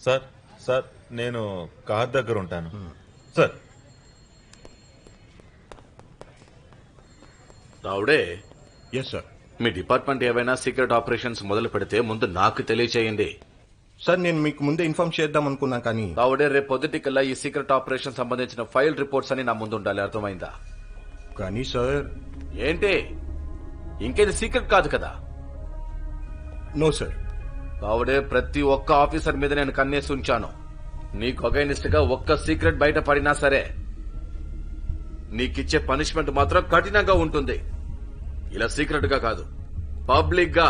Sir sir నేను car దగ్గర ఉంటాను సార్. రావుడే, ఎస్ సార్. మీ డిపార్ట్మెంట్ ఏవైనా సీక్రెట్ ఆపరేషన్స్ మొదలు పెడితే ముందు నాకు తెలియచేయండి. సార్ నేను మీకు ముందే ఇన్ఫార్మ్ చేద్దాం అనుకున్నా కానీ రావుడే, రేపు పొద్దుటికల్లా ఈ సీక్రెట్ ఆపరేషన్ సంబంధించిన ఫైల్ రిపోర్ట్స్ అని నా ముందు ఉండాలి, అర్థమైందా? కానీ సార్. ఏంటి, ఇంకేది సీక్రెట్ కాదు కదా? No sir. రావుడే, ప్రతి ఒక్క ఆఫీసర్ మీద నేను కన్నేసి ఉంచాను. నీకు అగైనిస్ట్ గా ఒక్క సీక్రెట్ బయట పడినా సరే నీకిచ్చే పనిష్మెంట్ మాత్రం కఠినంగా ఉంటుంది. ఇలా సీక్రెట్ గా కాదు, పబ్లిక్ గా.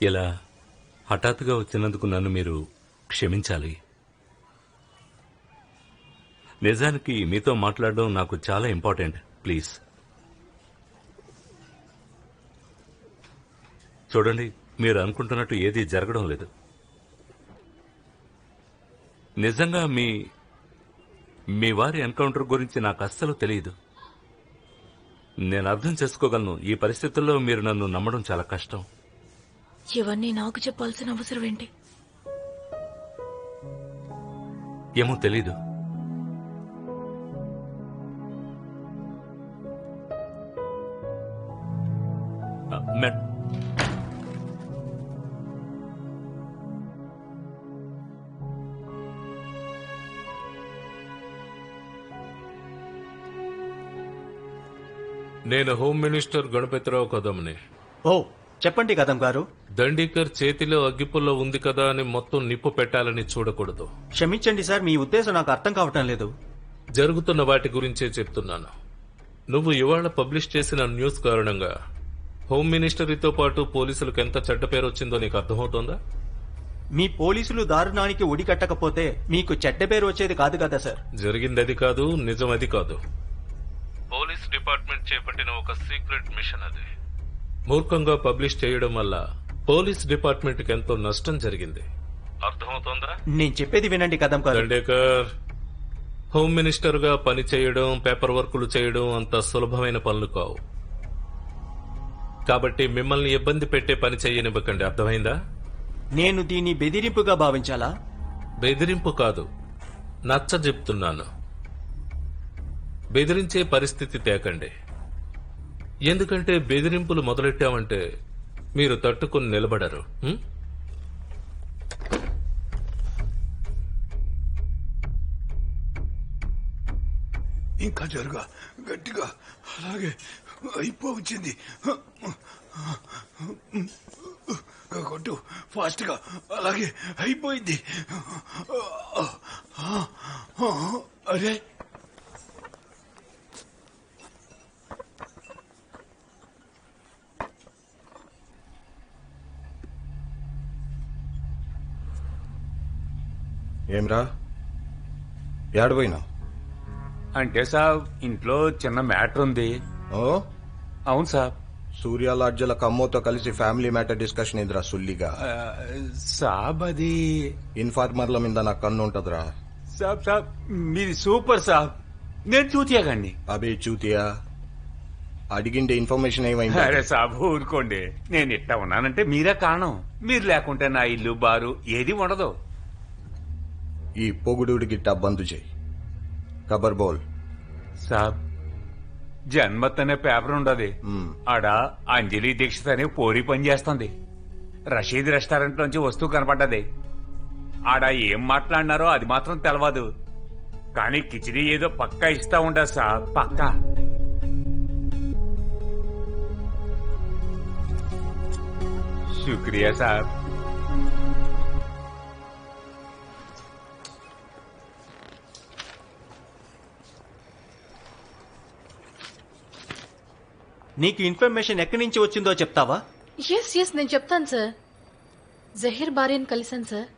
ఇలా హఠాత్తుగా వచ్చినందుకు నన్ను మీరు క్షమించాలి. నిజానికి మీతో మాట్లాడడం నాకు చాలా ఇంపార్టెంట్. ప్లీజ్ చూడండి, మీరు అనుకుంటున్నట్టు ఏదీ జరగడం లేదు. నిజంగా మీ వారి ఎన్కౌంటర్ గురించి నాకు అస్సలు తెలియదు. నేను అర్థం చేసుకోగలను. ఈ పరిస్థితుల్లో మీరు నన్ను నమ్మడం చాలా కష్టం. ఇవన్నీ నాకు చెప్పాల్సిన అవసరం ఏంటి? ఏమో తెలీదు. నేను హోమ్ మినిస్టర్ గణపతిరావు కదమ్ని. ఓ చెప్పండి కదం గారు. దండీకర్ చేతిలో అగ్గిపుల్ల ఉంది కదా అని మొత్తం నిప్పు పెట్టాలని చూడకూడదు. క్షమించండి సార్, మీ ఉద్దేశం నాకు అర్థం కావటం లేదు. జరుగుతున్న వాటి గురించే చెప్తున్నాను. నువ్వు ఇవాళ పబ్లిష్ చేసిన న్యూస్ కారణంగా హోమ్ మినిస్టరీతో పాటు పోలీసులకు ఎంత చెడ్డ పేరు వచ్చిందో నీకు అర్థమవుతోందా? మీ పోలీసులు దారుణానికి ఒడి కట్టకపోతే మీకు చెడ్డ పేరు వచ్చేది కాదు కదా సార్. జరిగింది అది కాదు, నిజం అది కాదు. పోలీస్ డిపార్ట్మెంట్ చేపట్టిన ఒక సీక్రెట్ మిషన్ అది. మూర్ఖంగా పబ్లిష్ చేయడం వల్ల పోలీస్ డిపార్ట్మెంట్ కి ఎంతో నష్టం జరిగింది. అర్థమవుతోందా? నేను చెప్పేది వినండి కదం గారు. దండేకర్, హోమ్ మినిస్టర్ గా పని చేయడం, పేపర్ వర్కులు చేయడం అంత సులభమైన పనులు కావు. కాబట్టి మిమ్మల్ని ఇబ్బంది పెట్టే పని చేయనివ్వకండి, అర్థమైందా? నేను దీన్ని బెదిరింపుగా భావించాలా? బెదిరింపు కాదు, నచ్చ చెప్తున్నాను. బెదిరించే పరిస్థితి తేకండి. ఎందుకంటే బెదిరింపులు మొదలెట్టామంటే మీరు తట్టుకుని నిలబడరు. ఇంకా జరుగా గట్టిగా, అలాగే అయిపోవచ్చింది. కొట్టు ఫాస్ట్ గా, అలాగే అయిపోయింది. అరే ఏమ్రా ఏడబోయినా? అంటే సాబ్ ఇంట్లో చిన్న మ్యాటర్ ఉంది. ఓ అవును సాబ్. సూర్య లాడ్జల కమ్మోతో కలిసి ఫ్యామిలీ మ్యాటర్ డిస్కషన్ ఇదిరా సుల్లిగా. సాబ్ అది ఇన్ఫార్మర్ల మీద నాకు కన్ను ఉంటదిరా. సాబ్ సాబ్ మీది సూపర్ సాబ్. నేను చూతియాగండి. అబే చూతియా, అడిగిండే ఇన్ఫర్మేషన్ ఏమైంది? అరే సాబ్ ఊరుకోండి. నేను ఇట్టా ఉన్నానంటే మీరే కారణం. మీరు లేకుంటే నా ఇల్లు బారు ఏది ఉండదు. ఈ పొగుడు గిట్ట బంద్ చేయి. ఖబర్ బోల్. సాబ్ జన్మత్ అనే పేపర్ ఉండదు. ఆడ అంజలి దీక్షిత్ అనే పోరి పని చేస్తుంది. రషీద్ రెస్టారెంట్ నుంచి వస్తువు కనపడ్డది. ఆడ ఏం మాట్లాడినారో అది మాత్రం తెలవదు, కానీ కిచిడి ఏదో పక్కా ఇస్తా ఉండదు సార్, పక్కా. శుక్రియా సార్. నీకు ఇన్ఫర్మేషన్ ఎక్కడి నుంచి వచ్చిందో చెప్తావా? ఎస్ నేను చెప్తాను సార్. జహీర్ భార్యను కలిశాను సార్.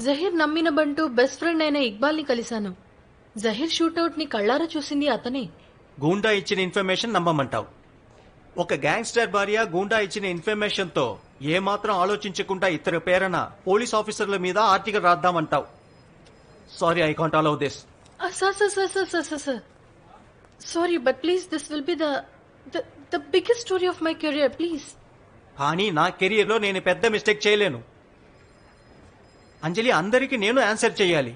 జహీర్ నమ్మిన బంటూ బెస్ట్ ఫ్రెండ్ అయిన ఇక్బాల్ని కలిశాను. జహీర్ షూటౌట్ ని కళ్ళారా చూసింది అతనే. గూండా ఇచ్చిన ఇన్ఫర్మేషన్ నమ్మమంటావు? ఒక గ్యాంగ్స్టర్ భార్య గూండా ఇచ్చిన ఇన్ఫర్మేషన్ తో ఏమాత్రం ఆలోచించకుండా ఇతర పేరన పోలీస్ ఆఫీసర్ల మీద ఆర్టికల్ రాద్దామంటావు. Sorry, I can't allow this. Sir sorry, but please this will be the biggest story of my career, please. కానీ నా కెరియర్ లో నేను పెద్ద మిస్టేక్ చేయలేను అంజలి. అందరికీ నేను ఆన్సర్ చేయాలి.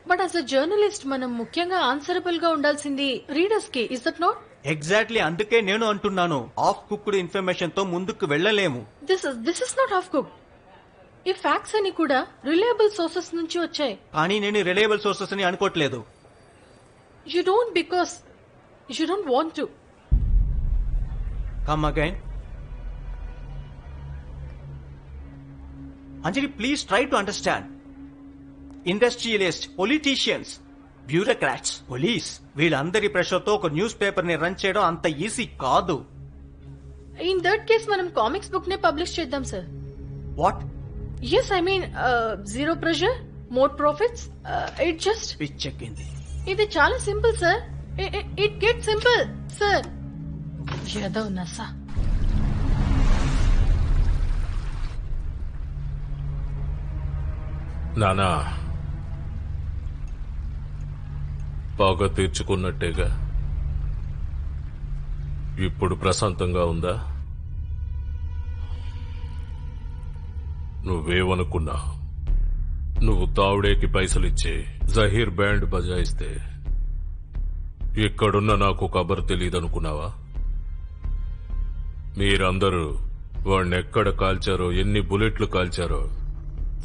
బట్ యాజ్ అ జర్నలిస్ట్ మనం ముఖ్యంగా ఆన్సరబుల్ గా ఉండాల్సింది రీడర్స్ కి, ఇస్ దట్ నాట్? ఎగ్జాక్ట్లీ, అందుకే నేను అంటున్నాను, ఆఫ్ కుక్డ్ ఇన్ఫర్మేషన్ తో ముందుకు వెళ్ళలేము. This is not of cook. ఈ ఫ్యాక్ట్స్ అని కూడా రిలయబుల్ సోర్సెస్ నుంచి వచ్చాయి. కానీ నేను రిలయబుల్ సోర్సెస్ అని అనుకోవట్లేదు. You don't because you don't want to. Come again. Anjali, please try to understand. Industrialist, politicians, bureaucrats, police, వీళ్ళందరి ప్రెషర్తో ఒక న్యూస్ పేపర్ ని రన్ చేయడం అంత ఈజీ కాదు. ఇన్ దట్ కేస్ మనం కామిక్స్ బుక్ నే పబ్లిష్ చేద్దాం sir. What? Yes, I mean zero pressure, more profits. It just పిచ్చెక్కింది. ఇది చాలా simple sir. It get simple sir. ఏదో నసా. నానా, పగ తీర్చుకున్నట్టేగా. ఇప్పుడు ప్రశాంతంగా ఉందా? నువ్వేమనుకున్నా, నువ్వు తావుడేకి పైసలిచ్చి జహీర్ బ్యాండ్ బజాయిస్తే ఇక్కడున్న నాకు కబర్ తెలీదనుకున్నావా? మీరందరూ వాణ్ణెక్కడ కాల్చారో, ఎన్ని బుల్లెట్లు కాల్చారో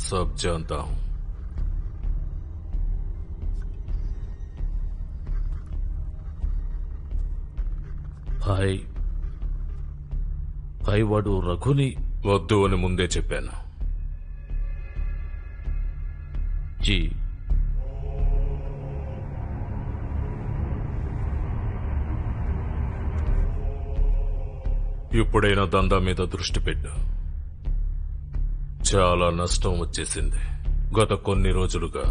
సబ్ జాంతా హూం. భాయ్ వాడు రఘుని వద్దు అని ముందే చెప్పాను. జీ, ఇప్పుడైనా దందా మీద దృష్టి పెట్టు. చాలా నష్టం వచ్చేసింది గత కొన్ని రోజులుగా.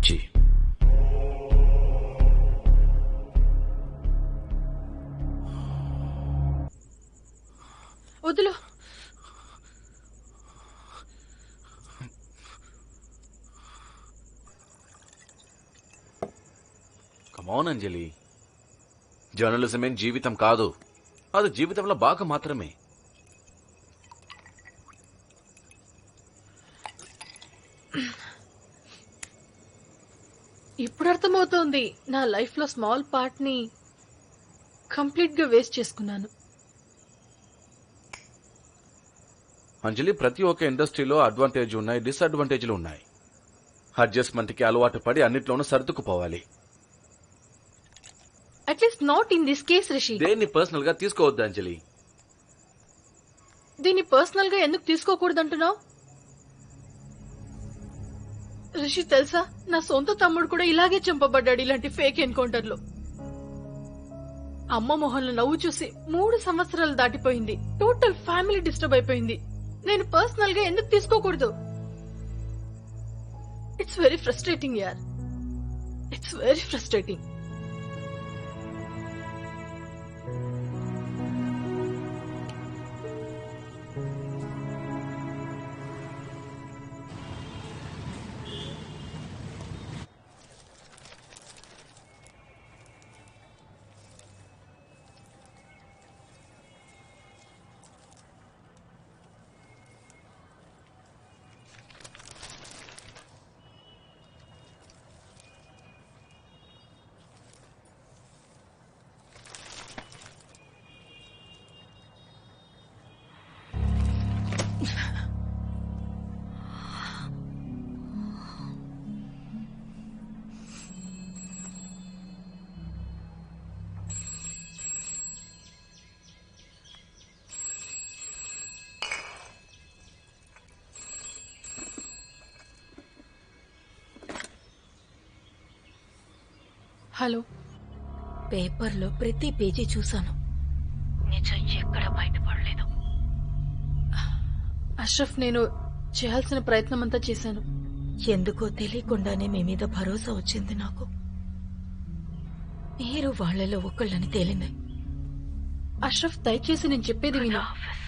జీ, వదులు. కమాన్ అంజలి, జర్నలిజం ఏం జీవితం కాదు, అది జీవితంలో భాగం మాత్రమే. ఇప్పుడు అర్థమవుతోంది, నా లైఫ్ లో స్మాల్ పార్ట్ ని కంప్లీట్ గా వేస్ట్ చేసుకున్నాను. అంజలి, ప్రతి ఒక్క ఇండస్ట్రీలో అడ్వాంటేజ్ ఉన్నాయి, డిసడ్వాంటేజ్లు ఉన్నాయి. అడ్జస్ట్మెంట్ కి అలవాటు పడి అన్నిట్లోనూ సర్దుకుపోవాలి. At least not in this case Rishi. దేన్ని పర్సనల్ గా తీసుకోవద్దు అంజలి. దీన్ని పర్సనల్ గా ఎందుకు తీసుకోకూడదంటున్నావు రిషి? తెలుసా, నా సొంత తమ్ముడు కూడా ఇలాగే చంపబడ్డాడు ఇలాంటి ఫేక్ ఎన్కౌంటర్ లో. అమ్మ మొహంలో నవ్వు చూసి 3 సంవత్సరాలు దాటిపోయింది. టోటల్ ఫ్యామిలీ డిస్టర్బ్ అయిపోయింది. నేను పర్సనల్ గా ఎందుకు తీసుకోకూడదు? ఇట్స్ వెరీ ఫ్రస్ట్రేటింగ్ యార్, ఇట్స్ వెరీ ఫ్రస్ట్రేటింగ్. హలో. పేపర్లో ప్రతి పేజీ చూశాను. నిజం ఎక్కడ బయటపడలేదు. అష్రఫ్, నేను చేయాల్సిన ప్రయత్నం అంతా చేశాను. ఎందుకో తెలియకుండానే మీ మీద భరోసా వచ్చింది నాకు. మీరు వాళ్ళలో ఒకళ్ళని తేలింది. అష్రఫ్, దయచేసి నేను చెప్పేది విను. ఆఫీస్